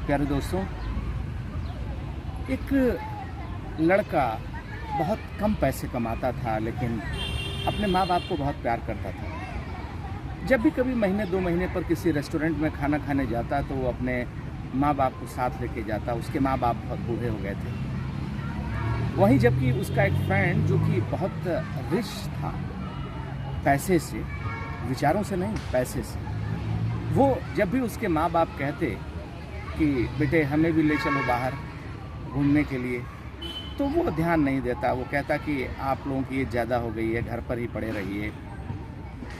प्यारे दोस्तों, एक लड़का बहुत कम पैसे कमाता था लेकिन अपने माँ बाप को बहुत प्यार करता था। जब भी कभी महीने 2 महीने पर किसी रेस्टोरेंट में खाना खाने जाता तो वो अपने माँ बाप को साथ लेके जाता। उसके माँ बाप बहुत बूढ़े हो गए थे। वहीं जबकि उसका एक फ्रेंड जो कि बहुत रिच था, पैसे से, विचारों से नहीं पैसे से, वो जब भी उसके माँ बाप कहते कि बेटे हमें भी ले चलो बाहर घूमने के लिए, तो वो ध्यान नहीं देता। वो कहता कि आप लोगों की एज ज़्यादा हो गई है, घर पर ही पड़े रहिए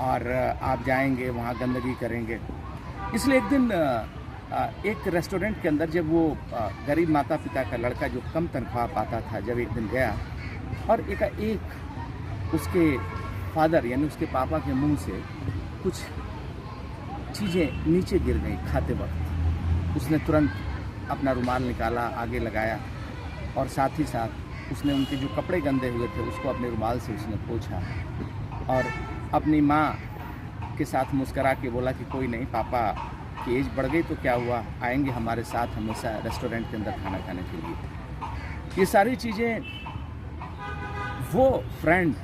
और आप जाएंगे वहाँ गंदगी करेंगे। इसलिए एक दिन एक रेस्टोरेंट के अंदर जब वो गरीब माता पिता का लड़का जो कम तनख्वाह पाता था, जब एक दिन गया और एक उसके फादर यानी उसके पापा के मुंह से कुछ चीज़ें नीचे गिर गई खाते वक्त। उसने तुरंत अपना रुमाल निकाला, आगे लगाया और साथ ही साथ उसने उनके जो कपड़े गंदे हुए थे उसको अपने रुमाल से उसने पोंछा और अपनी माँ के साथ मुस्करा के बोला कि कोई नहीं, पापा की एज बढ़ गई तो क्या हुआ, आएंगे हमारे साथ हमेशा रेस्टोरेंट के अंदर खाना खाने के लिए। ये सारी चीज़ें वो फ्रेंड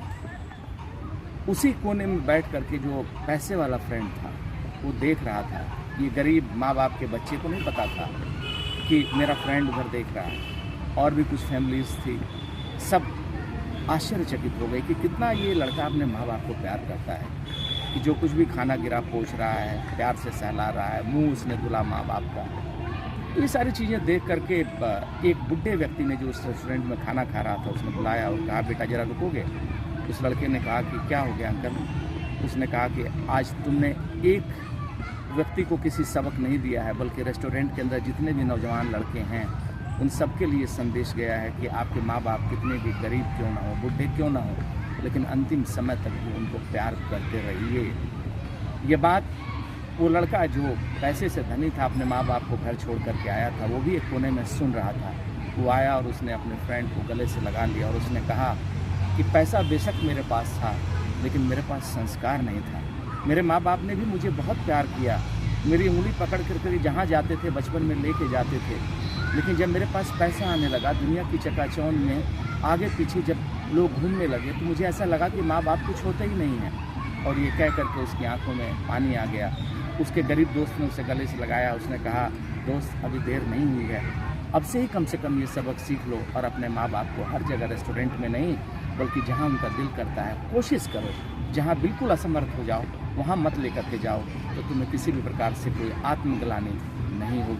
उसी कोने में बैठ करके, जो पैसे वाला फ्रेंड था, वो देख रहा था। ये गरीब माँ बाप के बच्चे को नहीं पता था कि मेरा फ्रेंड उधर देख रहा है। और भी कुछ फैमिलीज थी, सब आश्चर्यचकित हो गई कि कितना ये लड़का अपने माँ बाप को प्यार करता है, कि जो कुछ भी खाना गिरा पोंछ रहा है, प्यार से सहला रहा है, मुंह उसने धुला माँ बाप का। तो ये सारी चीज़ें देख करके एक बुढ़े व्यक्ति ने जो उस रेस्टोरेंट में खाना खा रहा था, उसने बुलाया और कहा बेटा ज़रा रुकोगे। उस लड़के ने कहा कि क्या हो गया अंकल। उसने कहा कि आज तुमने एक व्यक्ति को किसी सबक नहीं दिया है, बल्कि रेस्टोरेंट के अंदर जितने भी नौजवान लड़के हैं उन सब के लिए संदेश गया है कि आपके माँ बाप कितने भी गरीब क्यों ना हो, बुढ़े क्यों ना हो, लेकिन अंतिम समय तक भी उनको प्यार करते रहिए। ये बात वो लड़का जो पैसे से धनी था, अपने माँ बाप को घर छोड़ करके आया था, वो भी एक कोने में सुन रहा था। वो आया और उसने अपने फ्रेंड को गले से लगा लिया और उसने कहा कि पैसा बेशक मेरे पास था लेकिन मेरे पास संस्कार नहीं था। मेरे माँ बाप ने भी मुझे बहुत प्यार किया, मेरी उंगली पकड़ कर जहाँ जाते थे बचपन में लेके जाते थे, लेकिन जब मेरे पास पैसा आने लगा, दुनिया की चकाचौंध में आगे पीछे जब लोग घूमने लगे, तो मुझे ऐसा लगा कि माँ बाप कुछ होते ही नहीं हैं। और ये कह करके उसकी आंखों में पानी आ गया। उसके गरीब दोस्त ने उसे गले से लगाया। उसने कहा दोस्त अभी देर नहीं हुई है, अब से कम ये सबक सीख लो और अपने माँ बाप को हर जगह रेस्टोरेंट में नहीं बल्कि जहाँ उनका दिल करता है कोशिश करो। जहाँ बिल्कुल असमर्थ हो जाओ वहाँ मत लेकर के जाओ, तो तुम्हें किसी भी प्रकार से कोई आत्मग्लानि नहीं होगी।